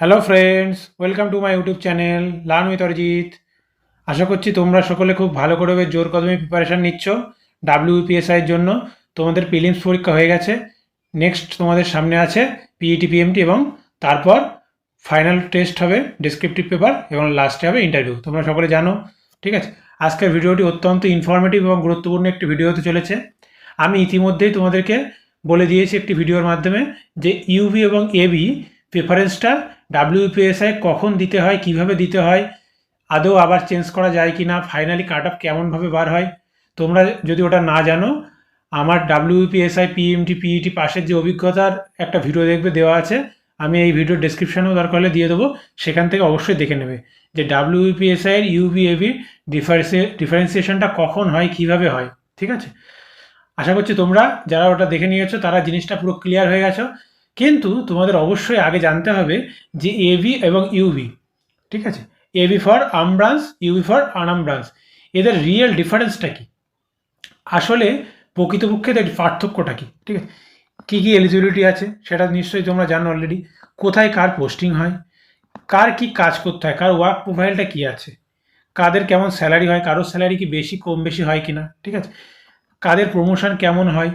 Hello friends, welcome to my YouTube channel learn with Arijit. আশা করছি তোমরা সকলে খুব ভালো করে জোর কদমে প্রিপারেশান নিচ্ছ ডাব্লিউপিএসআইয়ের জন্য। তোমাদের প্রিলিমস পরীক্ষা হয়ে গেছে, নেক্সট তোমাদের সামনে আছে পিইটি পিএমটি এবং তারপর ফাইনাল টেস্ট হবে ডেসক্রিপটিভ পেপার এবং লাস্টে হবে ইন্টারভিউ। তোমরা সকলে জানো, ঠিক আছে। আজকের ভিডিওটি অত্যন্ত ইনফরমেটিভ এবং গুরুত্বপূর্ণ একটি ভিডিও হতে চলেছে। আমি ইতিমধ্যেই তোমাদেরকে বলে দিয়েছি একটি ভিডিওর মাধ্যমে যে ইউভি এবং এবি প্রেফারেন্সটা ডাব্লিউপিএসআই কখন দিতে হয়, কিভাবে দিতে হয়, আদৌ আবার চেঞ্জ করা যায় কি না, ফাইনালি কাট অফ কেমনভাবে বার হয়। তোমরা যদি ওটা না জানো, আমার ডাব্লিউপিএসআই পিএমটি পিইটি পাশের যে অভিজ্ঞতার একটা ভিডিও দেখবে দেওয়া আছে, আমি এই ভিডিওর ডেসক্রিপশানেও দরকার হলে দিয়ে দেবো, সেখান থেকে অবশ্যই দেখে নেবে যে ডাব্লিউপিএসআইয়ের ইউভি এবি ডিফারেন্সিয়েশনটা কখন হয়, কিভাবে হয়, ঠিক আছে। আশা করছি তোমরা যারা ওটা দেখে নিয়েছো তারা জিনিসটা পুরো ক্লিয়ার হয়ে গেছো। কিন্তু তোমাদের অবশ্যই আগে জানতে হবে যে এবি এবং ইউভি, ঠিক আছে, AB for arm branch, UB for unarmed branch, এদের রিয়েল ডিফারেন্সটা কি, আসলে প্রকৃতপক্ষে এর পার্থক্যটা কি, ঠিক আছে। কী কী এলিজিবিলিটি আছে সেটা নিশ্চয়ই তোমরা জানো অলরেডি। কোথায় কার পোস্টিং হয়, কার কি কাজ করতে হয়, কার ওয়ার্ক প্রোফাইলটা কী আছে, কাদের কেমন স্যালারি হয়, কারোর স্যালারি কি বেশি কম বেশি হয় কি না, ঠিক আছে, কাদের প্রমোশন কেমন হয়,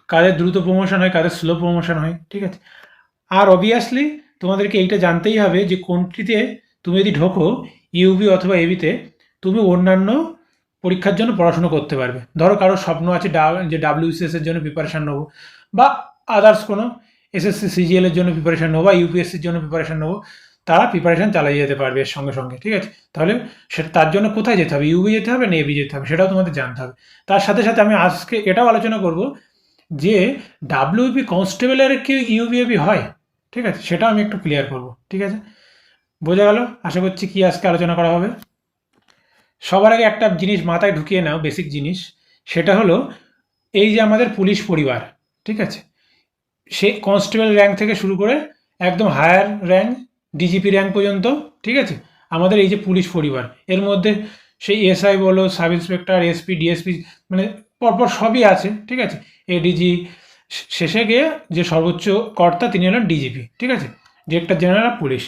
কাদের দ্রুত প্রমোশন হয়, কাদের স্লো প্রমোশন হয়, ঠিক আছে। আর অবভিয়াসলি তোমাদেরকে এইটা জানতেই হবে যে কোনটিতে তুমি যদি ঢোকো, ইউবি অথবা এবিতে, তুমি অন্যান্য পরীক্ষার জন্য পড়াশুনো করতে পারবে। ধরো কারোর স্বপ্ন আছে যে ডাব্লিউসিএস এর জন্য প্রিপারেশান নেবো, বা আদার্স কোনো এসএসসি সিজিএল এর জন্য প্রিপারেশান নেবো, বা ইউপিএসসির জন্য প্রিপারেশান নেবো, তারা প্রিপারেশান চালিয়ে যেতে পারবে এর সঙ্গে সঙ্গে, ঠিক আছে। তাহলে সেটা তার জন্য কোথায় যেতে হবে, ইউবি যেতে হবে না এবি যেতে হবে, সেটাও তোমাদের জানতে হবে। তার সাথে সাথে আমি আজকে এটাও আলোচনা করব যে ডাব্লিউবি কনস্টেবলের কি ইউবিএবি হয়, ঠিক আছে, সেটা আমি একটু ক্লিয়ার করব, ঠিক আছে। বোঝা গেল? আশা করছি কি আজকে আলোচনা করা হবে। সবার আগে একটা জিনিস মাথায় ঢুকিয়ে নাও, বেসিক জিনিস, সেটা হলো এই যে আমাদের পুলিশ পরিবার, ঠিক আছে, সে কনস্টেবল র্যাঙ্ক থেকে শুরু করে একদম হায়ার র্যাঙ্ক ডিজিপি র্যাঙ্ক পর্যন্ত, ঠিক আছে, আমাদের এই যে পুলিশ পরিবার, এর মধ্যে সেই এসআই বলো, সাব ইন্সপেক্টর, এসপি, ডিএসপি, মানে পরপর সবই আছে, ঠিক আছে। এডিজি, শেষে গিয়ে যে সর্বোচ্চ কর্তা তিনি হলেন ডিজিপি, ঠিক আছে, ডিরেক্টর জেনারেল অফ পুলিশ।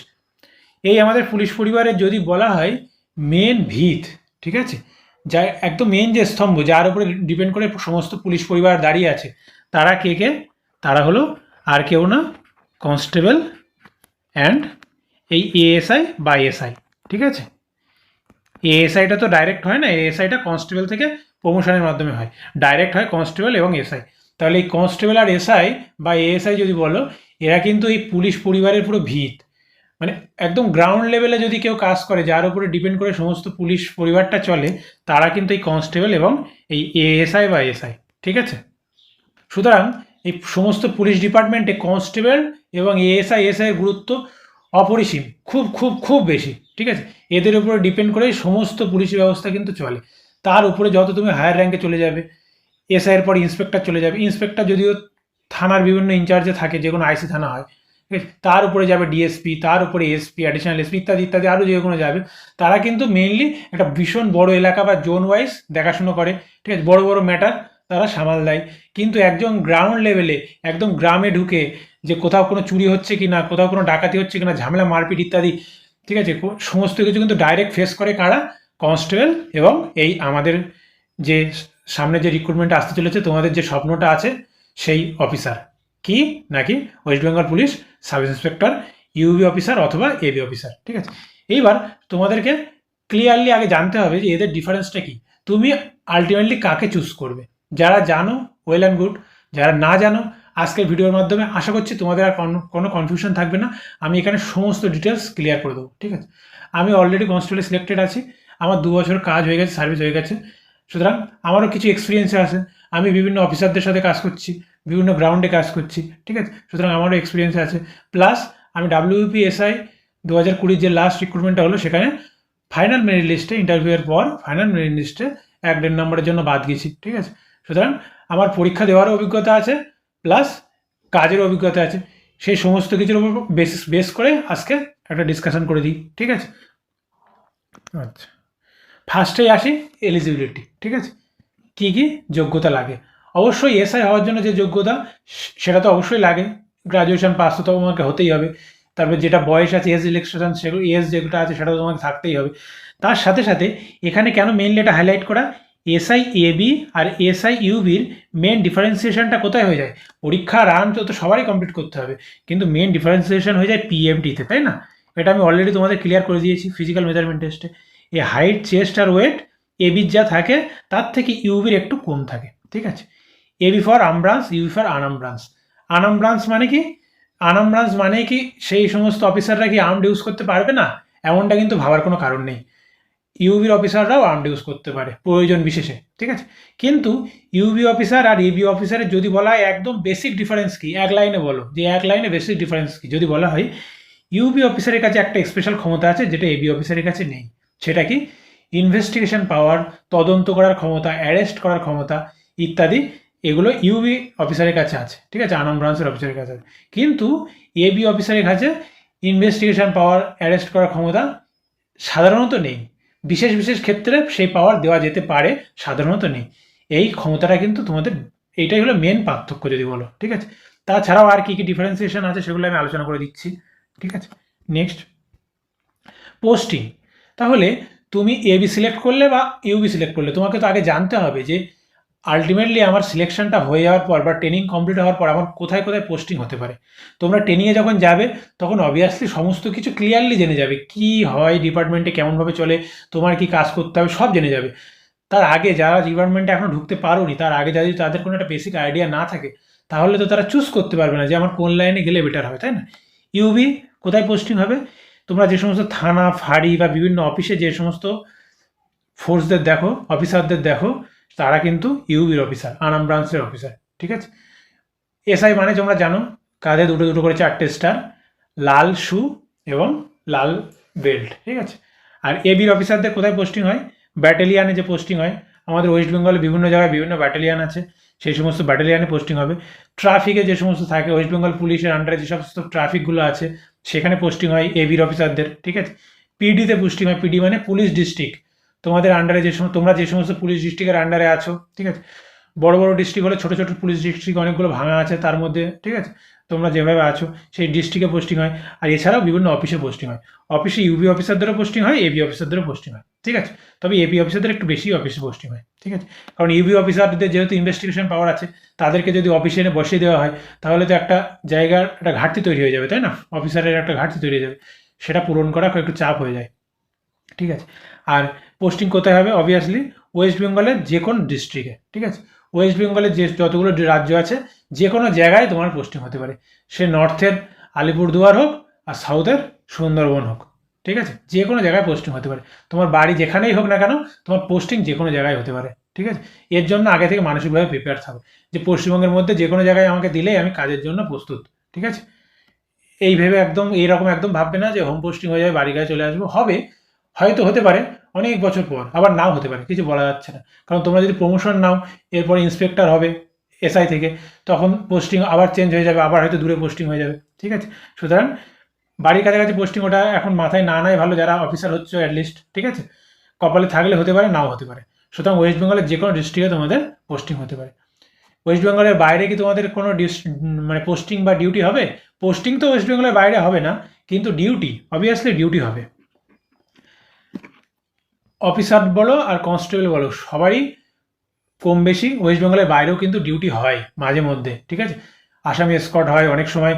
এই আমাদের পুলিশ পরিবারের যদি বলা হয় মেন ভিত, ঠিক আছে, যা একদম মেন যে স্তম্ভ, যার উপরে ডিপেন্ড করে সমস্ত পুলিশ পরিবার দাঁড়িয়ে আছে, তারা কে কে, তারা হলো আর কেউ না, কনস্টেবল অ্যান্ড এই এএসআই বা এসআই, ঠিক আছে। এএসআইটা তো ডাইরেক্ট হয় না, এএসআইটা কনস্টেবল থেকে প্রমোশনের মাধ্যমে হয়, ডাইরেক্ট হয় কনস্টেবল এবং এসআই। তাহলে এই কনস্টেবল আর এসআই বা এএসআই যদি বলো, এরা কিন্তু এই পুলিশ পরিবারের পুরো ভিত, মানে একদম গ্রাউন্ড লেভেলে যদি কেউ কাজ করে, যার উপরে ডিপেন্ড করে সমস্ত পুলিশ পরিবারটা চলে, তারা কিন্তু এই কনস্টেবল এবং এই এএসআই বা এসআই, ঠিক আছে। সুতরাং এই সমস্ত পুলিশ ডিপার্টমেন্টে কনস্টেবল এবং এএসআই এসআই এর গুরুত্ব অপরিসীম, খুব খুব খুব বেশি, ঠিক আছে। এদের উপরে ডিপেন্ড করে সমস্ত পুলিশ ব্যবস্থা কিন্তু চলে। তার উপরে যত তুমি হায়ার র্যাঙ্কে চলে যাবে, এসআইয়ের পর ইন্সপেক্টর চলে যাবে, ইন্সপেক্টর যদিও থানার বিভিন্ন ইনচার্জে থাকে, যে কোনো আইসি থানা হয়, ঠিক আছে, তার উপরে যাবে ডিএসপি, তার উপরে এসপি, অ্যাডিশনাল এসপি, ইত্যাদি ইত্যাদি, আরও যে কোনো যাবে। তারা কিন্তু মেইনলি একটা ভীষণ বড় এলাকা বা জোন ওয়াইজ দেখাশুনো করে, ঠিক আছে, বড় বড় ম্যাটার তারা সামাল দেয়। কিন্তু একজন গ্রাউন্ড লেভেলে, একদম গ্রামে ঢুকে, যে কোথাও কোনো চুরি হচ্ছে কি না, কোথাও কোনো ডাকাতি হচ্ছে কি না, ঝামেলা মারপিট ইত্যাদি, ঠিক আছে, সমস্ত কিছু কিন্তু ডাইরেক্ট ফেস করে কারা, কনস্টেবল এবং এই আমাদের যে সামনে যে রিক্রুটমেন্ট আসতে চলেছে, তোমাদের যে স্বপ্নটা আছে সেই অফিসার, কি নাকি West Bengal police sub inspector, UB officer অথবা এবি অফিসার, ঠিক আছে। এইবার তোমাদেরকে ক্লিয়ারলি আগে জানতে হবে যে এদের ডিফারেন্সটা কি, তুমি আলটিমেটলি কাকে চুজ করবে। যারা জানো ওয়েল অ্যান্ড গুড, যারা না জানো, আজকের ভিডিওর মাধ্যমে আশা করছি তোমাদের আর কোনো কনফিউশন থাকবে না। আমি এখানে সমস্ত ডিটেলস ক্লিয়ার করে দেবো, ঠিক আছে। আমি অলরেডি কনস্টেবলে সিলেক্টেড আছি, আমার 2 বছর কাজ হয়ে গেছে, সার্ভিস হয়ে গেছে, সুতরাং আমারও কিছু এক্সপিরিয়েন্স আছে। আমি বিভিন্ন অফিসারদের সাথে কাজ করছি, বিভিন্ন গ্রাউন্ডে কাজ করছি, ঠিক আছে, সুতরাং আমারও এক্সপিরিয়েন্স আছে। প্লাস আমি ডাব্লিউপিএসআই 2020 যে লাস্ট রিক্রুটমেন্টটা হলো, সেখানে ফাইনাল মেরিট লিস্টে, ইন্টারভিউয়ের পর ফাইনাল মেরিট লিস্টে 1-1.5 নম্বরের জন্য বাদ গেছি, ঠিক আছে। সুতরাং আমার পরীক্ষা দেওয়ারও অভিজ্ঞতা আছে, প্লাস কাজের অভিজ্ঞতা আছে। সেই সমস্ত কিছুর উপর বেস করে আজকে একটা ডিসকাশন করে দিই, ঠিক আছে। আচ্ছা, ফার্স্টেই আসি এলিজিবিলিটি, ঠিক আছে, কী কী যোগ্যতা লাগে। অবশ্যই এসআই হওয়ার জন্য যে যোগ্যতা, সেটা তো অবশ্যই লাগে, গ্রাজুয়েশন পাস তো তোমাকে হতেই হবে। তারপর যেটা বয়স আছে এজ রিল্যাক্সেশন, সেগুলো এজ যেটা আছে সেটাও তোমাকে থাকতেই হবে। তার সাথে সাথে এখানে কেন মেইনলি এটা হাইলাইট করা, এসআই এবি আর এসআই ইউবির মেন ডিফারেন্সিয়েশনটা কোথায় হয়ে যায়, পরীক্ষা রান তো সবারই কমপ্লিট করতে হবে, কিন্তু মেন ডিফারেন্সিয়েশন হয়ে যায় পিএমটিতে, তাই না? এটা আমি অলরেডি তোমাদের ক্লিয়ার করে দিয়েছি ফিজিক্যাল মেজারমেন্ট টেস্টে। এই হাইট, চেস্ট আর ওয়েট এবির যা থাকে তার থেকে ইউবির একটু কম থাকে, ঠিক আছে? AB for arm branch, UB for আনাম ব্রাঞ্চ। আনাম ব্রাঞ্চ মানে কি? আনাম ব্রাঞ্চ মানে কি সেই সমস্ত অফিসাররা কি আর্মড ইউজ করতে পারবে না, এমনটা কিন্তু ভাবার কোনো কারণ নেই। ইউবির অফিসাররাও আর্মড ইউজ করতে পারে প্রয়োজন বিশেষে, ঠিক আছে? কিন্তু ইউবি অফিসার আর এবি অফিসারের যদি বলা হয় একদম বেসিক ডিফারেন্স কি, এক লাইনে বলো যে এক লাইনে বেসিক ডিফারেন্স কি, যদি বলা হয় ইউবি অফিসারের কাছে একটা স্পেশাল ক্ষমতা আছে যেটা এবি অফিসারের কাছে নেই। সেটা কি? ইনভেস্টিগেশন পাওয়ার, তদন্ত করার ক্ষমতা, অ্যারেস্ট করার ক্ষমতা ইত্যাদি, এগুলো ইউবি অফিসারের কাছে আছে, ঠিক আছে? আনাম ব্রাঞ্চের অফিসারের কাছে আছে। কিন্তু এবি অফিসারের কাছে ইনভেস্টিগেশন পাওয়ার, অ্যারেস্ট করার ক্ষমতা সাধারণত নেই। বিশেষ বিশেষ ক্ষেত্রে সেই পাওয়ার দেওয়া যেতে পারে, সাধারণত নেই। এই ক্ষমতাটা কিন্তু তোমাদের, এইটাই হলো মেন পার্থক্য যদি বলো, ঠিক আছে? তাছাড়াও আর কী কী ডিফারেন্সিয়েশন আছে সেগুলো আমি আলোচনা করে দিচ্ছি, ঠিক আছে? Next, posting. তাহলে তুমি এবি সিলেক্ট করলে বা ইউবি সিলেক্ট করলে তোমাকে তো আগে জানতে হবে যে আলটিমেটলি আমার সিলেকশনটা হয়ে যাওয়ার পর বা ট্রেনিং কমপ্লিট হওয়ার পর আমার কোথায় কোথায় পোস্টিং হতে পারে। তোমরা ট্রেনিংয়ে যখন যাবে তখন অবভিয়াসলি সমস্ত কিছু ক্লিয়ারলি জেনে যাবে, কি হয় ডিপার্টমেন্টে, কেমনভাবে চলে, তোমার কি কাজ করতে হবে, সব জেনে যাবে। তার আগে যারা ডিপার্টমেন্টে এখনও ঢুকতে পারোনি, তার আগে যদি তাদের কোনো একটা বেসিক আইডিয়া না থাকে তাহলে তো তারা চুজ করতে পারবে না যে আমার কোন লাইনে গেলে বেটার হবে, তাই না? ইউবি কোথায় পোস্টিং হবে? তোমরা যে সমস্ত থানা, ফাঁড়ি বা বিভিন্ন অফিসে যে সমস্ত ফোর্সদের দেখো, অফিসারদের দেখো, তারা কিন্তু ইউবির অফিসার, আনাম ব্রাঞ্চের অফিসার, ঠিক আছে? এসআই মানে তোমরা জানো, কাঁধে দুটো দুটো করে 4টে স্টার, লাল শু এবং লাল বেল্ট, ঠিক আছে? আর এবির অফিসারদের কোথায় পোস্টিং হয়? ব্যাটালিয়ানে যে পোস্টিং হয়, আমাদের ওয়েস্ট বেঙ্গলে বিভিন্ন জায়গায় বিভিন্ন ব্যাটালিয়ান আছে, সেই সমস্ত ব্যাটালিয়ানে পোস্টিং হবে। ট্রাফিকে যে সমস্ত থাকে, ওয়েস্ট বেঙ্গল পুলিশের আন্ডারে যে সমস্ত ট্রাফিকগুলো আছে সেখানে পোস্টিং হয় এবির অফিসারদের, ঠিক আছে? পিডিতে পোস্টিং হয়, পিডি মানে পুলিশ ডিস্ট্রিক্ট। তোমাদের আন্ডারে তোমরা যে সমস্ত পুলিশ ডিস্ট্রিক্টের আন্ডারে আছো, ঠিক আছে? বড় বড় ডিস্ট্রিক্ট হলে, ছোট ছোট পুলিশ ডিস্ট্রিক্ট অনেকগুলো ভাঙা আছে তার মধ্যে, ঠিক আছে? তোমরা যেভাবে আছো সেই ডিস্ট্রিক্টে পোস্টিং হয়। আর এছাড়াও বিভিন্ন অফিসে পোস্টিং হয়। অফিসে ইউবি অফিসারদেরও পোস্টিং হয়, এবি অফিসারদেরও পোস্টিং হয়, ঠিক আছে? তবে এপি অফিসারদের একটু বেশি অফিসে পোস্টিং হয়, ঠিক আছে? কারণ ইউবি অফিসারদের যেহেতু ইনভেস্টিগেশন পাওয়ার আছে, তাদেরকে যদি অফিসে এনে বসিয়ে দেওয়া হয় তাহলে তো একটা জায়গার একটা ঘাটতি তৈরি হয়ে যাবে, তাই না? অফিসারের একটা ঘাটতি তৈরি হয়ে যাবে, সেটা পূরণ করা একটু চাপ হয়ে যায়, ঠিক আছে? আর পোস্টিং কোথায় হবে? অবভিয়াসলি ওয়েস্ট বেঙ্গলের যে কোনো ডিস্ট্রিক্টে, ঠিক আছে? ওয়েস্ট বেঙ্গলের যে যতগুলো রাজ্য আছে যে কোনো জায়গায় তোমার পোস্টিং হতে পারে, সে নর্থের আলিপুরদুয়ার হোক আর সাউথের সুন্দরবন হোক, ঠিক আছে? যে কোনো জায়গায় পোস্টিং হতে পারে, তোমার বাড়ি যেখানেই হোক না কেন তোমার পোস্টিং যে কোনো জায়গায় হতে পারে, ঠিক আছে? এর জন্য আগে থেকে মানসিকভাবে প্রিপেয়ার থাকো যে পশ্চিমবঙ্গের মধ্যে যে কোনো জায়গায় আমাকে দিলেই আমি কাজের জন্য প্রস্তুত, ঠিক আছে? এই ভেবে একদম এইরকম একদম ভাববে না যে হোম পোস্টিং হয়ে যাবে, বাড়ি গায়ে চলে আসবো। হবে, হয়তো হতে পারে অনেক বছর পর, আবার নাও হতে পারে, কিছু বলা যাচ্ছে না। কারণ তোমরা যদি প্রমোশন নাও, এরপরে ইন্সপেক্টর হবে এসআই থেকে, তখন পোস্টিং আবার চেঞ্জ হয়ে যাবে, আবার হয়তো দূরে পোস্টিং হয়ে যাবে, ঠিক আছে? সুতরাং বাড়ির কাছাকাছি পোস্টিং ওটা এখন মাথায় না নাই ভালো, যারা অফিসার হচ্ছে অ্যাটলিস্ট, ঠিক আছে? কপালে থাকলে হতে পারে, নাও হতে পারে। সুতরাং ওয়েস্ট বেঙ্গলের যে কোনো ডিস্ট্রিক্টে তোমাদের পোস্টিং হতে পারে। ওয়েস্ট বেঙ্গলের বাইরে কি তোমাদের কোনো মানে পোস্টিং বা ডিউটি হবে? পোস্টিং তো ওয়েস্ট বেঙ্গলের বাইরে হবে না, কিন্তু ডিউটি অবভিয়াসলি ডিউটি হবে। অফিসার বলো আর কনস্টেবল বলো, সবারই কম বেশি ওয়েস্ট বেঙ্গলের বাইরেও কিন্তু ডিউটি হয় মাঝে মধ্যে, ঠিক আছে? আসামি এসকর্ট হয় অনেক সময়,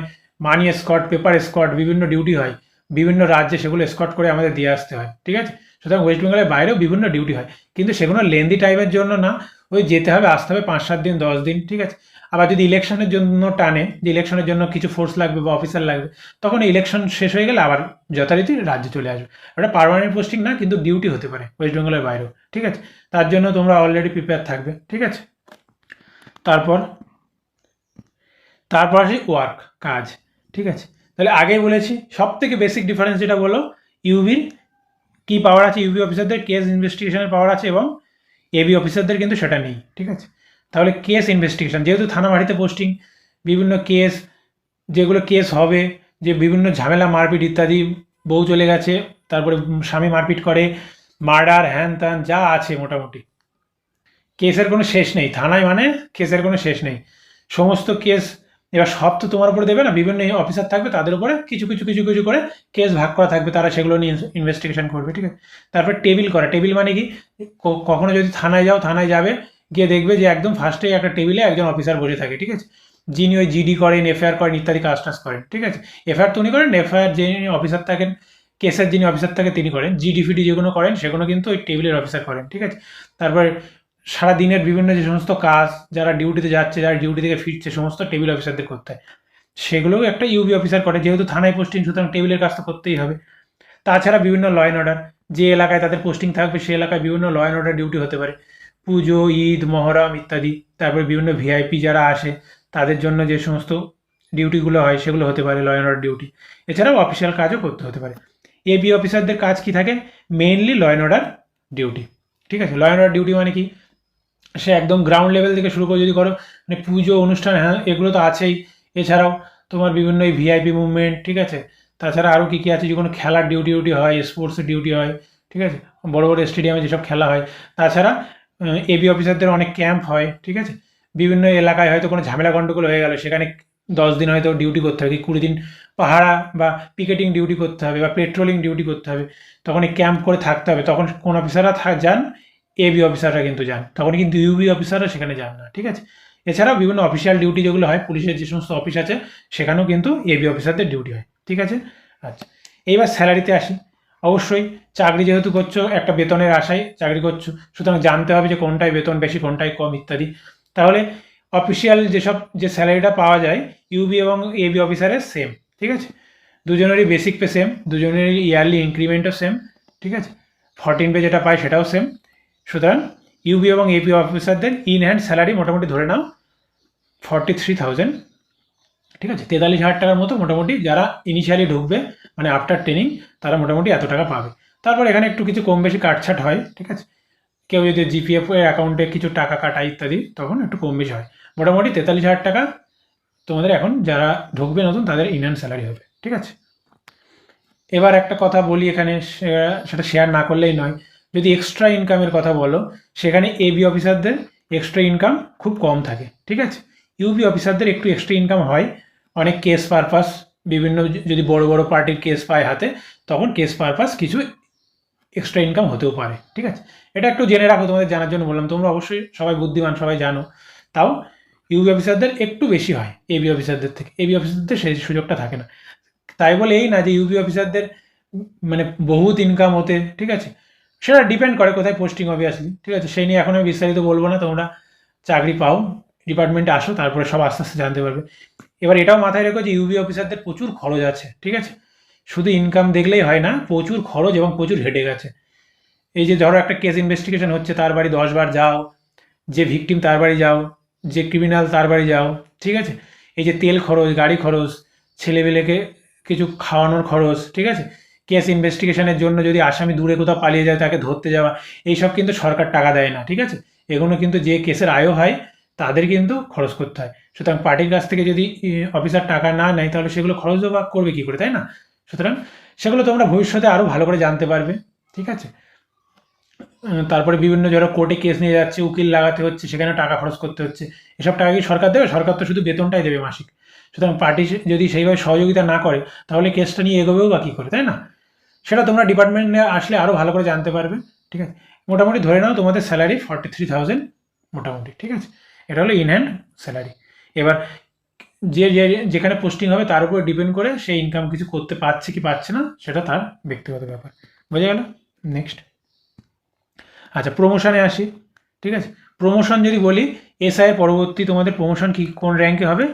মানি এসকর্ট, পেপার এসকর্ট, বিভিন্ন ডিউটি হয় বিভিন্ন রাজ্যে, সেগুলো এসকর্ট করে আমাদের দিয়ে আসতে হয়, ঠিক আছে? সুতরাং ওয়েস্ট বেঙ্গলের বাইরেও বিভিন্ন ডিউটি হয়, কিন্তু সেগুলো লেন্দি টাইমের জন্য না, ওই যেতে হবে আসতে হবে 5-7 দিন 10 দিন, ঠিক আছে? আবার যদি ইলেকশনের জন্য টানে, যে ইলেকশনের জন্য কিছু ফোর্স লাগবে বা অফিসার লাগবে, তখন ইলেকশন শেষ হয়ে গেলে আবার যথারীতি রাজ্যে চলে আসবে। ওটা পার্মানেন্ট পোস্টিং না, কিন্তু ডিউটি হতে পারে ওয়েস্ট বেঙ্গলের বাইরেও, ঠিক আছে? তার জন্য তোমরা অলরেডি প্রিপেয়ার থাকবে, ঠিক আছে? তারপর তারপর আসি ওয়ার্ক, কাজ, ঠিক আছে? তাহলে আগেই বলেছি সব থেকে বেসিক ডিফারেন্স যেটা বলো, ইউবির কী পাওয়ার আছে, ইউবি অফিসারদের কেস ইনভেস্টিগেশনের পাওয়ার আছে এবং এবি অফিসারদের কিন্তু সেটা নেই, ঠিক আছে? তাহলে কেস ইনভেস্টিগেশন, যেহেতু থানা বাড়িতে পোস্টিং, বিভিন্ন কেস, যেগুলো কেস হবে, যে বিভিন্ন ঝামেলা, মারপিট ইত্যাদি, বউ চলে গেছে, তারপরে স্বামী মারপিট করে, মার্ডার, হ্যান ত্যান যা আছে মোটামুটি, কেসের কোনো শেষ নেই থানায়, মানে কেসের কোনো শেষ নেই। সমস্ত কেস এবার সব তো তোমার উপরে দেবে না, বিভিন্ন অফিসার থাকবে, তাদের উপরে কিছু কিছু কিছু কিছু করে কেস ভাগ করা থাকবে, তারা সেগুলো নিয়ে ইনভেস্টিগেশন করবে, ঠিক আছে। তারপর টেবিল করা, টেবিল মানে কি, কখনো যদি থানায় যাও, থানায় যাবে, গিয়ে দেখবে যে একদম ফার্স্টেই একটা টেবিলে একজন অফিসার বসে থাকে, ঠিক আছে, যিনি ওই জিডি করেন, এফআইআর করেন, ইত্যাদি কাজ টাজ করেন, ঠিক আছে। এফআইআর তো উনি করেন, এফআইআর যিনি অফিসার থাকেন, কেসের যিনি অফিসার থাকে তিনি করেন, জিডি ফিডি যেগুলো করেন সেগুলো কিন্তু ওই টেবিলের অফিসার করেন, ঠিক আছে। তারপর সারা দিনের বিভিন্ন যে সমস্ত কাজ, যারা ডিউটিতে যাচ্ছে, যারা ডিউটি থেকে ফিরছে, সমস্ত টেবিল অফিসারদের করতে হয়, সেগুলোও একটা ইউবি অফিসার করে, যেহেতু থানায় পোস্টিং, সুতরাং টেবিলের কাজ তো করতেই হবে। তাছাড়া বিভিন্ন ল অ্যান্ড অর্ডার, যে এলাকায় তাদের পোস্টিং থাকবে সেই এলাকায় বিভিন্ন ল অ্যান্ড অর্ডার ডিউটি হতে পারে, পুজো, ঈদ, মহরম ইত্যাদি। তারপরে বিভিন্ন ভিআইপি যারা আসে তাদের জন্য যে সমস্ত ডিউটিগুলো হয় সেগুলো হতে পারে ল অ্যান্ড অর্ডার ডিউটি। এছাড়াও অফিসিয়াল কাজও করতে হতে পারে। এবি অফিসারদের কাজ কি থাকে, mainly law and order duty, ঠিক আছে। ল অ্যান্ড অর্ডার ডিউটি মানে কি, সে একদম গ্রাউন্ড লেভেল থেকে শুরু করে যদি করো, মানে পুজো অনুষ্ঠান, হ্যাঁ এগুলো তো আছেই, এছাড়াও তোমার বিভিন্ন এই ভিআইপি মুভমেন্ট, ঠিক আছে। তাছাড়া আরও কী কী আছে, যে কোনো খেলার ডিউটি হয়, স্পোর্টসের ডিউটি হয়, ঠিক আছে, বড় বড় স্টেডিয়ামে যেসব খেলা হয়। তাছাড়া এবি অফিসারদের অনেক ক্যাম্প হয়, ঠিক আছে। বিভিন্ন এলাকায় হয়তো কোনো ঝামেলা গণ্ডগোল হয়ে গেল, সেখানে 10 দিন হয়তো ডিউটি করতে হবে, কি 20 দিন পাহারা বা পিকেটিং ডিউটি করতে হবে, বা পেট্রোলিং ডিউটি করতে হবে, তখন এই ক্যাম্প করে থাকতে হবে, তখন কোন অফিসাররা যান, এবি অফিসাররা কিন্তু যান, তখন কিন্তু ইউবি অফিসাররা সেখানে যান না, ঠিক আছে। এছাড়াও বিভিন্ন অফিসিয়াল ডিউটি যেগুলো হয়, পুলিশের যে সমস্ত অফিস আছে সেখানেও কিন্তু এবি অফিসারদের ডিউটি হয়, ঠিক আছে। আচ্ছা, এইবার স্যালারিতে আসি। অবশ্যই চাকরি যেহেতু করছো, একটা বেতনের আশায় চাকরি করছো, সুতরাং জানতে হবে যে কোনটায় বেতন বেশি, কোনটায় কম ইত্যাদি। তাহলে অফিসিয়াল যেসব যে স্যালারিটা পাওয়া যায় ইউবি এবং এবি অফিসারের সেম, ঠিক আছে। দুজনেরই বেসিক পে সেম, দুজনেরই ইয়ারলি ইনক্রিমেন্টও সেম, ঠিক আছে। 14 পে যেটা পায় সেটাও সেম। সুতরাং ইউবি এবং এপি অফিসারদের ইন হ্যান্ড স্যালারি মোটামুটি ধরে নাও 43,000, ঠিক আছে, 43,000 টাকার মতো মোটামুটি যারা ইনিশিয়ালি ঢুকবে, মানে আফটার ট্রেনিং, তারা মোটামুটি এত টাকা পাবে। তারপর এখানে একটু কিছু কম বেশি কাটছাট হয়, ঠিক আছে। কেউ যদি জিপিএফ এর অ্যাকাউন্টে কিছু টাকা কাটায় ইত্যাদি, তখন একটু কম বেশি হয়। মোটামুটি 43,000 টাকা তোমাদের এখন যারা ঢুকবে নতুন, তাদের ইন হ্যান্ড স্যালারি হবে, ঠিক আছে। এবার একটা কথা বলি এখানে, সেটা শেয়ার না করলেই নয়, যদি এক্সট্রা ইনকামের কথা বলো, সেখানে এবি অফিসারদের এক্সট্রা ইনকাম খুব কম থাকে, ঠিক আছে। ইউবি অফিসারদের একটু এক্সট্রা ইনকাম হয়, অনেক কেস পারপাস, বিভিন্ন যদি বড় বড় পার্টির কেস পায় হাতে, তখন কেস পারপাস কিছু এক্সট্রা ইনকাম হতেও পারে, ঠিক আছে। এটা একটু জেনে রাখো, তোমাদের জানার জন্য বললাম, তোমরা অবশ্যই সবাই বুদ্ধিমান, সবাই জানো। তাও ইউবি অফিসারদের একটু বেশি হয় এবি অফিসারদের থেকে, এবি অফিসারদের সেই সুযোগটা থাকে না। তাই বলে এই না যে ইউপি অফিসারদের মানে বহুত ইনকাম হতে, ঠিক আছে, সেটা ডিপেন্ড করে কোথায় পোস্টিং হবে আসলে, ঠিক আছে। সেই নিয়ে এখন আমি বিস্তারিত বলবো না, তোমরা চাকরি পাও, ডিপার্টমেন্টে আসো, তারপরে সব আস্তে আস্তে জানতে পারবে। এবার এটাও মাথায় রেখো যে ইউবি অফিসারদের প্রচুর খরচ আছে, ঠিক আছে, শুধু ইনকাম দেখলেই হয় না, প্রচুর খরচ এবং প্রচুর হেডেক আছে। এই যে ধরো একটা কেস ইনভেস্টিগেশন হচ্ছে, তার বাড়ি 10 বার যাও, যে ভিকটিম তার বাড়ি যাও, যে ক্রিমিনাল তার বাড়ি যাও, ঠিক আছে। এই যে তেল খরচ, গাড়ি খরচ, ছেলেবেলেকে কিছু খাওয়ানোর খরচ, ঠিক আছে। কেস ইনভেস্টিগেশনের জন্য যদি আসামি দূরে কোথাও পালিয়ে যায়, তাকে ধরতে যাওয়া, এইসব কিন্তু সরকার টাকা দেয় না, ঠিক আছে। এগুলো কিন্তু যে কেসের আয়ও হয় তাদের কিন্তু খরচ করতে হয়। সুতরাং পার্টির কাছ থেকে যদি অফিসার টাকা না নেয়, তাহলে সেগুলো খরচ বা করবে কী করে, তাই না? সুতরাং সেগুলো তোমরা ভবিষ্যতে আরও ভালো করে জানতে পারবে, ঠিক আছে। তারপরে বিভিন্ন যারা কোর্টে কেস নিয়ে যাচ্ছে, উকিল লাগাতে হচ্ছে, সেখানে টাকা খরচ করতে হচ্ছে, এসব টাকা কি সরকার দেবে? সরকার তো শুধু বেতনটাই দেবে মাসিক। সুতরাং পার্টি যদি সেইভাবে সহযোগিতা না করে, তাহলে কেসটা নিয়ে এগোবেও বা কী করে, তাই না? সেটা তোমরা ডিপার্টমেন্টে আসলে আরও ভালো করে জানতে পারবে, ঠিক আছে। মোটামুটি ধরে নাও তোমাদের স্যালারি 43,000 মোটামুটি, ঠিক আছে। এটা হলো ইন হ্যান্ড স্যালারি। এবার যেখানে পোস্টিং হবে তার উপর ডিপেন্ড করে সেই ইনকাম কিছু করতে পারছে কি পারছে না, সেটা তার ব্যক্তিগত ব্যাপার। বোঝা গেল? নেক্সট। আচ্ছা, প্রমোশনে আসি, ঠিক আছে। প্রমোশন যদি বলি, এসআই এর পরবর্তী তোমাদের প্রমোশন কি কোন র্যাঙ্কে হবে?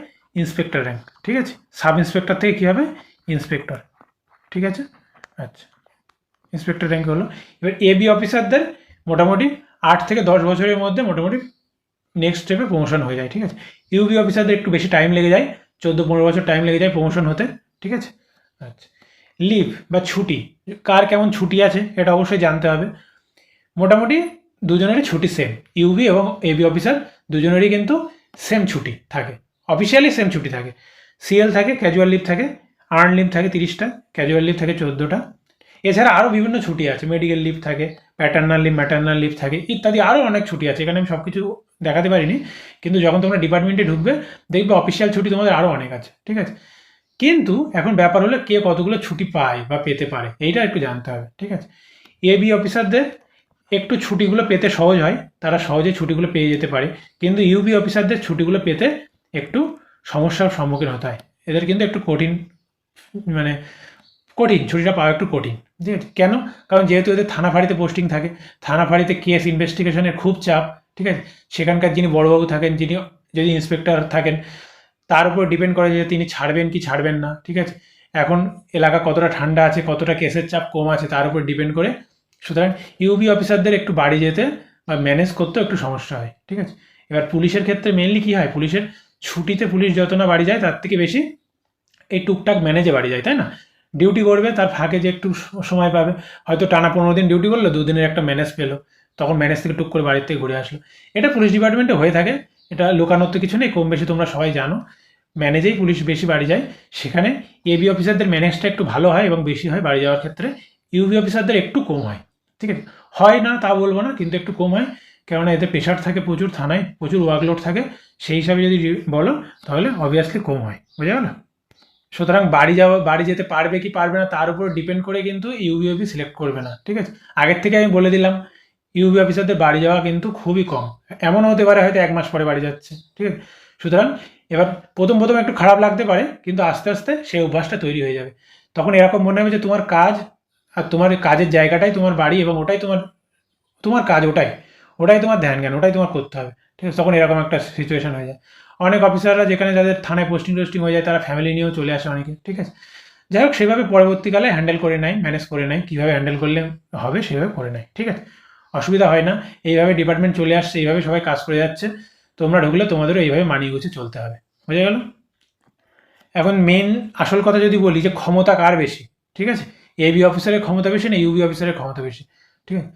ইন্সপেক্টর র্যাঙ্ক, ঠিক আছে। সাব ইন্সপেক্টর থেকে কী হবে? ইন্সপেক্টর, ঠিক আছে। আচ্ছা, ইন্সপেক্টর র্যাঙ্ক হলো। এবার এবি অফিসারদের মোটামুটি 8 থেকে 10 বছরের মধ্যে মোটামুটি নেক্সট স্টেপে প্রমোশন হয়ে যায়, ঠিক আছে। ইউবি অফিসারদের একটু বেশি টাইম লেগে যায়, 14-15 বছর টাইম লেগে যায় প্রমোশন হতে, ঠিক আছে। আচ্ছা, লিভ বা ছুটি, কার কেমন ছুটি আছে এটা অবশ্যই জানতে হবে। মোটামুটি দুজনেরই ছুটি সেম, ইউবি এবং এবি অফিসার দুজনেরই কিন্তু সেম ছুটি থাকে, অফিসিয়ালি সেম ছুটি থাকে। সিএল থাকে, ক্যাজুয়াল লিভ থাকে, আর্ন লিভ থাকে 30টা, ক্যাজুয়াল লিভ থাকে 14টা। এছাড়া আরও বিভিন্ন ছুটি আছে, মেডিকেল লিভ থাকে, প্যাটার্নাল লিভ, ম্যাটার্নাল লিভ থাকে ইত্যাদি, আরও অনেক ছুটি আছে, এখানে আমি সব কিছু দেখাতে পারিনি, কিন্তু যখন তোমরা ডিপার্টমেন্টে ঢুকবে দেখবে অফিসিয়াল ছুটি তোমাদের আরও অনেক আছে, ঠিক আছে? কিন্তু এখন ব্যাপার হলো কে কতগুলো ছুটি পায় বা পেতে পারে, এইটা একটু জানতে হবে, ঠিক আছে? এবি অফিসারদের একটু ছুটিগুলো পেতে সহজ হয়, তারা সহজে ছুটিগুলো পেয়ে যেতে পারে, কিন্তু ইউবি অফিসারদের ছুটিগুলো পেতে একটু সমস্যার সম্মুখীন হতে হয়। এদের কিন্তু একটু কঠিন, মানে কঠিন, ছুটিটা পাওয়া একটু কঠিন, ঠিক আছে? কেন? কারণ যেহেতু এদের থানা ফাঁড়িতে পোস্টিং থাকে, থানা ফাঁড়িতে কেস ইনভেস্টিগেশনের খুব চাপ, ঠিক আছে? সেখানকার যিনি বড়োবাবু থাকেন, যিনি যদি ইন্সপেক্টর থাকেন, তার উপর ডিপেন্ড করে যে তিনি ছাড়বেন কি ছাড়বেন না, ঠিক আছে? এখন এলাকা কতটা ঠান্ডা আছে, কতটা কেসের চাপ কম আছে, তার উপর ডিপেন্ড করে। সুতরাং ইউবি অফিসারদের একটু বাড়ি যেতে বা ম্যানেজ করতেও একটু সমস্যা হয়, ঠিক আছে? এবার পুলিশের ক্ষেত্রে মেনলি কী হয়, পুলিশের ছুটিতে পুলিশ যত না বাড়ি যায় তার থেকে বেশি এই টুকটাক ম্যানেজে বাড়ি যায়, তাই না? ডিউটি করবে, তার ফাঁকে যে একটু সময় পাবে, হয়তো টানা 15 দিন ডিউটি করলো, 2 দিনের একটা ম্যানেজ পেলো, তখন ম্যানেজ থেকে টুক করে বাড়ির থেকে ঘুরে আসলো। এটা পুলিশ ডিপার্টমেন্টে হয়ে থাকে, এটা লুকানোর তো কিছু নেই, কম বেশি তোমরা সবাই জানো। ম্যানেজেই পুলিশ বেশি বাড়ি যায়, সেখানে এবি অফিসারদের ম্যানেজটা একটু ভালো হয় এবং বেশি হয় বাড়ি যাওয়ার ক্ষেত্রে, ইউবি অফিসারদের একটু কম হয়, ঠিক আছে? হয় না তা বলবো না, কিন্তু একটু কম হয়, কেননা এতে প্রেশার থাকে প্রচুর, থানায় প্রচুর ওয়ার্কলোড থাকে, সেই হিসাবে যদি বলো তাহলে অবভিয়াসলি কম হয়, বোঝা গেল? সুতরাং বাড়ি যেতে পারবে কি পারবে না তার উপর ডিপেন্ড করে কিন্তু ইউবিওপি সিলেক্ট করবে না, ঠিক আছে? আগের থেকে আমি বলে দিলাম, ইউবি অফিসারদের বাড়ি যাওয়া কিন্তু খুবই কম, এমনও হতে পারে হয়তো 1 মাস পরে বাড়ি যাচ্ছে, ঠিক আছে? সুতরাং এবার প্রথম প্রথম একটু খারাপ লাগতে পারে, কিন্তু আস্তে আস্তে সেই অভ্যাসটা তৈরি হয়ে যাবে। তখন এরকম মনে হবে যে তোমার কাজ আর তোমার কাজের জায়গাটাই তোমার বাড়ি, এবং ওটাই তোমার তোমার কাজ, ওটাই ওটাই তোমার ধ্যান জ্ঞান, ওটাই তোমার করতে হবে, ঠিক আছে? তখন এরকম একটা সিচুয়েশন হয়ে যায়। অনেক অফিসাররা যেখানে যাদের থানায় পোস্টিং হয়ে যায়, তারা ফ্যামিলি নিয়েও চলে আসে অনেকে, ঠিক আছে? যাই হোক, সেভাবে পরবর্তীকালে হ্যান্ডেল করে নেয়, ম্যানেজ করে নেয়, কীভাবে হ্যান্ডেল করলে হবে সেভাবে করে নেয়, ঠিক আছে? অসুবিধা হয় না, এইভাবে ডিপার্টমেন্ট চলে আসছে, এইভাবে সবাই কাজ করে যাচ্ছে, তোমরা ঢুকলে তোমাদেরও এইভাবে মানিয়ে গুছিয়ে চলতে হবে, বোঝা গেল? এখন মেন আসল কথা যদি বলি যে ক্ষমতা কার বেশি, ঠিক আছে? এবি অফিসারের ক্ষমতা বেশি না ইউবি অফিসারের ক্ষমতা বেশি, ঠিক আছে?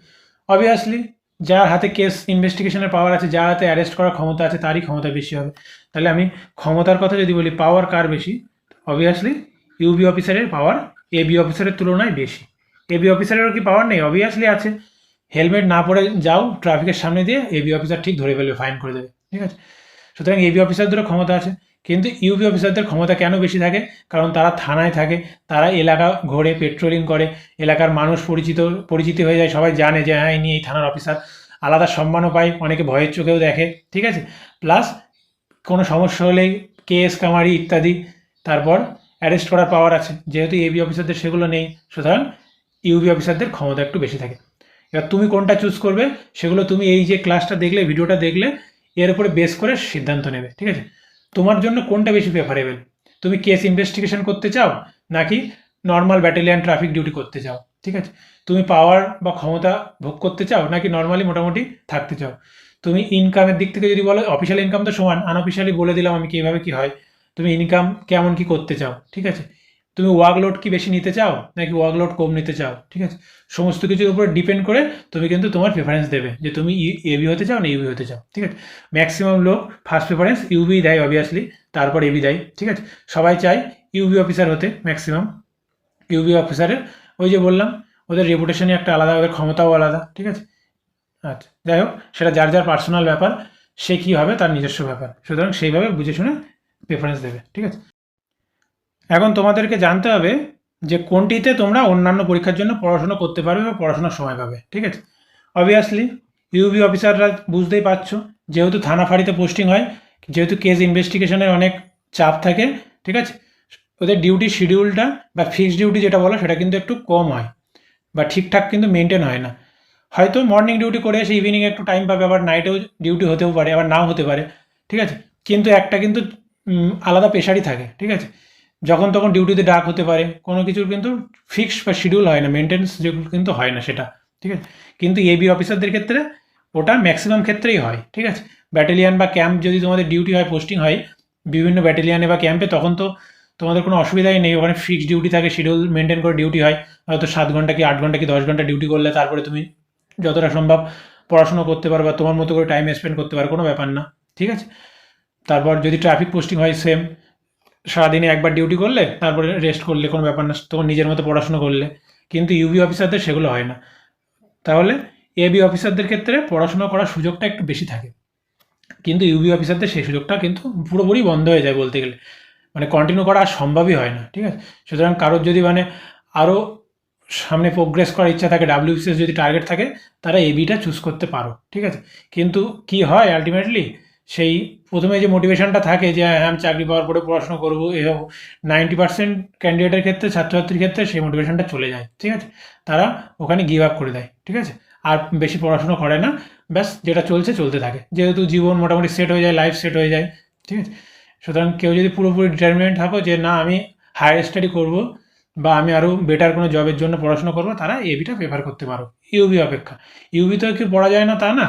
অবভিয়াসলি যার হাতে কেস ইনভেস্টিগেশনের পাওয়ার আছে, যার হাতে অ্যারেস্ট করার ক্ষমতা আছে, তারই ক্ষমতা বেশি হবে। তাহলে আমি ক্ষমতার কথা যদি বলি, পাওয়ার কার বেশি, অবভিয়াসলি ইউবি অফিসারের পাওয়ার এবি অফিসারের তুলনায় বেশি। এবি অফিসারেরও কি পাওয়ার নেই? অবভিয়াসলি আছে। হেলমেট না পরে যাও ট্রাফিকের সামনে দিয়ে, এবি অফিসার ঠিক ধরে ফেলবে, ফাইন করে দেবে, ঠিক আছে? সুতরাং এবি অফিসারদেরও ক্ষমতা আছে, কিন্তু ইউপি অফিসারদের ক্ষমতা কেন বেশি থাকে? কারণ তারা থানায় থাকে, তারা এলাকা ঘোরে, পেট্রোলিং করে, এলাকার মানুষ পরিচিতি হয়ে যায়, সবাই জানে যে হ্যাঁ ইনি এই থানার অফিসার, আলাদা সম্মানও পায়, অনেকে ভয়ের চোখেও দেখে, ঠিক আছে? প্লাস কোনো সমস্যা হলেই কেস কামারি ইত্যাদি, তারপর অ্যারেস্ট করার পাওয়ার আছে, যেহেতু এবি অফিসারদের সেগুলো নেই, সুতরাং ইউবি অফিসারদের ক্ষমতা একটু বেশি থাকে। এবার তুমি কোনটা চুজ করবে সেগুলো তুমি এই যে ক্লাসটা দেখলে, ভিডিওটা দেখলে, এর উপরে বেস করে সিদ্ধান্ত নেবে, ঠিক আছে? তোমার জন্য কোনটা বেশি প্রেফারেবল? তুমি কেস ইনভেস্টিগেশন করতে চাও, নাকি নর্মাল ব্যাটালিয়ান ট্রাফিক ডিউটি করতে চাও, ঠিক আছে? তুমি পাওয়ার বা ক্ষমতা ভোগ করতে চাও, নাকি নর্মালি মোটামুটি থাকতে চাও? তুমি ইনকামের দিক থেকে যদি বলো, অফিসিয়াল ইনকাম তো সমান, আনঅফিসিয়ালি বলে দিলাম আমি কীভাবে কী হয়। তুমি ইনকাম কেমন কী করতে চাও, ঠিক আছে? তুমি ওয়ার্কলোড কি বেশি নিতে চাও, নাকি ওয়ার্কলোড কম নিতে চাও, ঠিক আছে? সমস্ত কিছুর উপর ডিপেন্ড করে তুমি কিন্তু তোমার প্রেফারেন্স দেবে যে তুমি এবি হতে চাও না ইউবি হতে চাও, ঠিক আছে? ম্যাক্সিমাম লোক ফার্স্ট প্রেফারেন্স ইউবি দেয় অবভিয়াসলি, তারপর এবি দেয়, ঠিক আছে? সবাই চায় ইউবি অফিসার হতে, ম্যাক্সিমাম ইউবি অফিসারের, ওই যে বললাম, ওদের রেপুটেশনই একটা আলাদা, ওদের ক্ষমতাও আলাদা, ঠিক আছে? আচ্ছা, যাই হোক, সেটা যার যার পার্সোনাল ব্যাপার, সে কী হবে তার নিজস্ব ব্যাপার, সুতরাং সেইভাবে বুঝে শুনে প্রেফারেন্স দেবে, ঠিক আছে? এখন তোমাদেরকে জানতে হবে যে কোনটিতে তোমরা অন্যান্য পরীক্ষার জন্য পড়াশোনা করতে পারবে বা পড়াশোনার সময় পাবে, ঠিক আছে? অবভিয়াসলি ইউবি অফিসাররা বুঝতেই পারছো, যেহেতু থানা ফাঁড়িতে পোস্টিং হয়, যেহেতু কেস ইনভেস্টিগেশনের অনেক চাপ থাকে, ঠিক আছে? ওদের ডিউটি শিডিউলটা বা ফিক্সড ডিউটি যেটা বলো সেটা কিন্তু একটু কম হয়, বা ঠিকঠাক কিন্তু মেনটেন হয় না। হয়তো মর্নিং ডিউটি করে এসে ইভিনিংয়ে একটু টাইম পাবে, আবার নাইটেও ডিউটি হতেও পারে, আবার নাও হতে পারে, ঠিক আছে? কিন্তু একটা কিন্তু আলাদা প্রেশারই থাকে, ঠিক আছে? যখন তখন ডিউটিতে ডাক হতে পারে, কোনো কিছুর কিন্তু ফিক্সড বা শিডিউল হয় না, মেনটেন্স যেগুলো কিন্তু হয় না সেটা, ঠিক আছে? কিন্তু এবি অফিসারদের ক্ষেত্রে ওটা ম্যাক্সিমাম ক্ষেত্রেই হয়, ঠিক আছে? ব্যাটালিয়ান বা ক্যাম্প যদি তোমাদের ডিউটি হয়, পোস্টিং হয় বিভিন্ন ব্যাটালিয়ানে বা ক্যাম্পে, তখন তো তোমাদের কোনো অসুবিধাই নেই, ওখানে ফিক্সড ডিউটি থাকে, শিডিউল মেনটেন করে ডিউটি হয়, হয়তো 7 ঘন্টা কি 8 ঘন্টা কি 10 ঘন্টা ডিউটি করলে তারপরে তুমি যতটা সম্ভব পড়াশুনো করতে পারো বা তোমার মতো করে টাইম স্পেন্ড করতে পারো, কোনো ব্যাপার না, ঠিক আছে? তারপর যদি ট্রাফিক পোস্টিং হয়, সেম, সারাদিনে একবার ডিউটি করলে তারপরে রেস্ট করলে, কোনো ব্যাপার না, তখন নিজের মতো পড়াশুনো করলে। কিন্তু ইউবি অফিসারদের সেগুলো হয় না, তাহলে এবি অফিসারদের ক্ষেত্রে পড়াশোনা করার সুযোগটা একটু বেশি থাকে। কিন্তু ইউবি অফিসারদের সেই সুযোগটা কিন্তু পুরোপুরি বন্ধ হয়ে যায় বলতে গেলে, মানে কন্টিনিউ করা আর সম্ভবই হয় না, ঠিক আছে? সুতরাং কারোর যদি মানে আরও সামনে প্রোগ্রেস করার ইচ্ছা থাকে, ডাব্লিউবিসিএস যদি টার্গেট থাকে, তারা এবিটা চুজ করতে পারো, ঠিক আছে? কিন্তু কি হয় আলটিমেটলি, সেই প্রথমে যে মোটিভেশনটা থাকে যে হ্যাঁ আমি চাকরি পাওয়ার পরে পড়াশোনা করবো, এরকম 90% ক্যান্ডিডেটের ক্ষেত্রে, ছাত্রছাত্রীর ক্ষেত্রে সেই মোটিভেশনটা চলে যায়, ঠিক আছে? তারা ওখানে গিভ আপ করে দেয়, ঠিক আছে? আর বেশি পড়াশোনা করে না, ব্যাস যেটা চলছে চলতে থাকে, যেহেতু জীবন মোটামুটি সেট হয়ে যায়, লাইফ সেট হয়ে যায়, ঠিক আছে? সুতরাং কেউ যদি পুরোপুরি ডিটারমিনেন্ট থাকো যে না আমি হায়ার স্টাডি করব বা আমি আরও বেটার কোনো জবের জন্য পড়াশোনা করবো, তারা এবিটা প্রেফার করতে পারো ইউবি অপেক্ষা। ইউবিতেও কি পড়া যায় না তা না,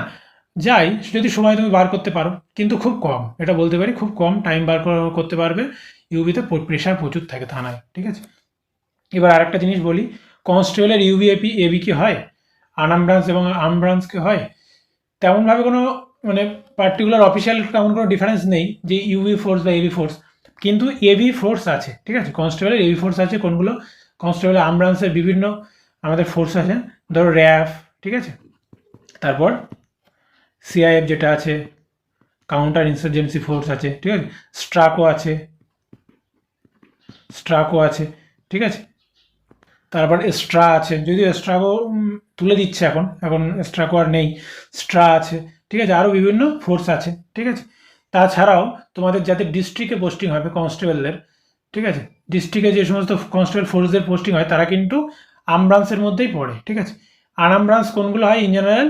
যাই যদি সময় তুমি বার করতে পারো, কিন্তু খুব কম, এটা বলতে পারি খুব কম টাইম বার করতে পারবে। ইউবিতে প্রেশার প্রচুর থাকে থানায়, ঠিক আছে? এবার আরেকটা জিনিস বলি, কনস্টেবলের ইউবি এবি কি হয়, আনাম ব্রাঞ্চ এবং আর্ম ব্রাঞ্চ কি হয়? তেমনভাবে কোনো মানে পার্টিকুলার অফিসিয়াল তেমন কোনো ডিফারেন্স নেই যে ইউবি ফোর্স বা এবি ফোর্স, কিন্তু এবি ফোর্স আছে, ঠিক আছে? কনস্টেবলের এবি ফোর্স আছে কোনগুলো? কনস্টেবলের আর্ম ব্রাঞ্চের বিভিন্ন আমাদের ফোর্স আছে, ধরো র্যাফ, ঠিক আছে? তারপর সিআইএফ যেটা আছে, কাউন্টার ইনসার্জেন্সি ফোর্স আছে, ঠিক আছে? স্ট্রাকো আছে, স্ট্রাকো আছে, ঠিক আছে? তারপর স্ট্রা আছে, যদিও স্ট্রাগো তুলে দিচ্ছে এখন, এখন স্ট্রাকো আর নেই, স্ট্রা আছে, ঠিক আছে? আরও বিভিন্ন ফোর্স আছে, ঠিক আছে? তাছাড়াও তোমাদের যাদের ডিস্ট্রিক্টে পোস্টিং হবে কনস্টেবলদের, ঠিক আছে? ডিস্ট্রিক্টে যে সমস্ত কনস্টেবল ফোর্সদের পোস্টিং হয় তারা কিন্তু আর্ম ব্রাঞ্চের মধ্যেই পড়ে, ঠিক আছে? আর্ম ব্রাঞ্চ কোনগুলো হয় ইন জেনারেল,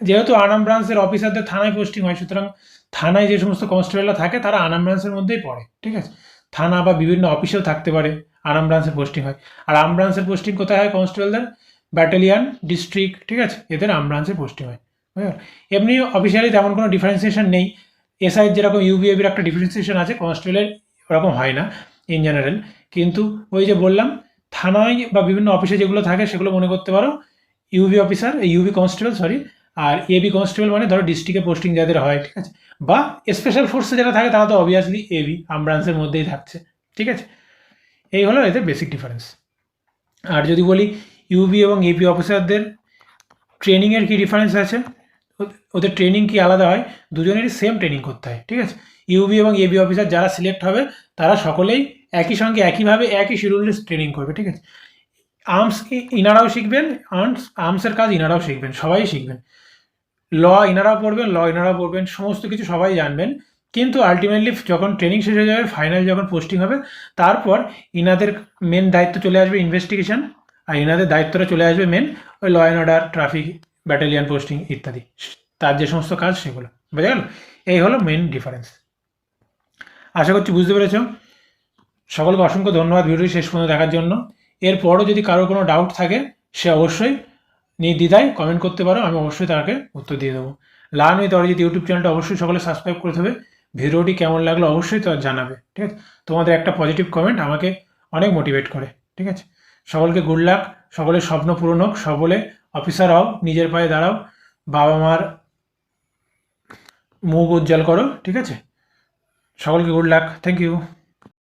যেহেতু আর্ম ব্রাঞ্চের অফিসারদের থানায় পোস্টিং হয়, সুতরাং থানায় যে সমস্ত কনস্টেবলরা থাকে তারা আর্ম ব্রাঞ্চের মধ্যেই পড়ে, ঠিক আছে? থানা বা বিভিন্ন অফিসেও থাকতে পারে, আর্ম ব্রাঞ্চের পোস্টিং হয়। আর আর্ম ব্রাঞ্চের পোস্টিং কোথায় হয় কনস্টেবলদের? ব্যাটালিয়ান, ডিস্ট্রিক্ট, ঠিক আছে? এদের আর্ম ব্রাঞ্চের পোস্টিং হয়, বুঝতে পারলে? এমনি অফিসিয়ালি তেমন কোনো ডিফারেন্সিয়েশন নেই। এসআইয়ের যেরকম ইউবিএবির একটা ডিফারেন্সিয়েশন আছে, কনস্টেবলের ওরকম হয় না ইন জেনারেল। কিন্তু ওই যে বললাম, থানায় বা বিভিন্ন অফিসে যেগুলো থাকে সেগুলো মনে করতে পারো UB officer, UB constable sorry. আর এবি কনস্টেবল মানে ধরো ডিস্ট্রিক্টে পোস্টিং যাদের হয়, ঠিক আছে? বা স্পেশাল ফোর্সে যারা থাকে তারা তো অবভিয়াসলি এবি আর্ম ব্রাঞ্চের মধ্যেই থাকছে, ঠিক আছে? এই হলো এদের বেসিক ডিফারেন্স। আর যদি বলি ইউবি এবং এবি অফিসারদের ট্রেনিংয়ের কী ডিফারেন্স আছে, ওদের ট্রেনিং কি আলাদা হয়? দুজনেরই সেম ট্রেনিং করতে হয়, ঠিক আছে? ইউবি এবং এবি অফিসার যারা সিলেক্ট হবে তারা সকলেই একই সঙ্গে একইভাবে একই শিডিউলে ট্রেনিং করবে, ঠিক আছে? আর্মস ইনারাও শিখবেন, আর্মসের কাজ ইনারাও শিখবেন, সবাই শিখবেন। ল ইনারাও পড়বেন, ল ইনারাও পড়বেন, সমস্ত কিছু সবাই জানবেন। কিন্তু আলটিমেটলি যখন ট্রেনিং শেষ হয়ে যাবে, ফাইনাল যখন পোস্টিং হবে, তারপর ইনাদের মেন দায়িত্ব চলে আসবে ইনভেস্টিগেশন, আর ইনাদের দায়িত্বটা চলে আসবে মেন ওই law and order, traffic, battalion posting ইত্যাদি, তার যে সমস্ত কাজ সেগুলো, বোঝা গেল? এই হলো মেন ডিফারেন্স। আশা করছি বুঝতে পেরেছ। সকলকে অসংখ্য ধন্যবাদ ভিডিওটি শেষ পর্যন্ত দেখার জন্য। এরপরও যদি কারোর কোনো ডাউট থাকে সে অবশ্যই নির্দ্বিধায় কমেন্ট করতে পারো, আমি অবশ্যই তাকে উত্তর দিয়ে দেবো। লার্ন উইথ অরিজিৎ ইউটিউব চ্যানেলটা অবশ্যই সকলে সাবস্ক্রাইব করে দেবে। ভিডিওটি কেমন লাগলো অবশ্যই তো জানাবে, ঠিক আছে? তোমাদের একটা পজিটিভ কমেন্ট আমাকে অনেক মোটিভেট করে, ঠিক আছে? সকলকে গুড লাক, সকলের স্বপ্ন পূরণ হোক, সকলে অফিসার হও, নিজের পায়ে দাঁড়াও, বাবা মার মুখ উজ্জ্বল করো, ঠিক আছে? সকলকে গুড লাক, থ্যাংক ইউ।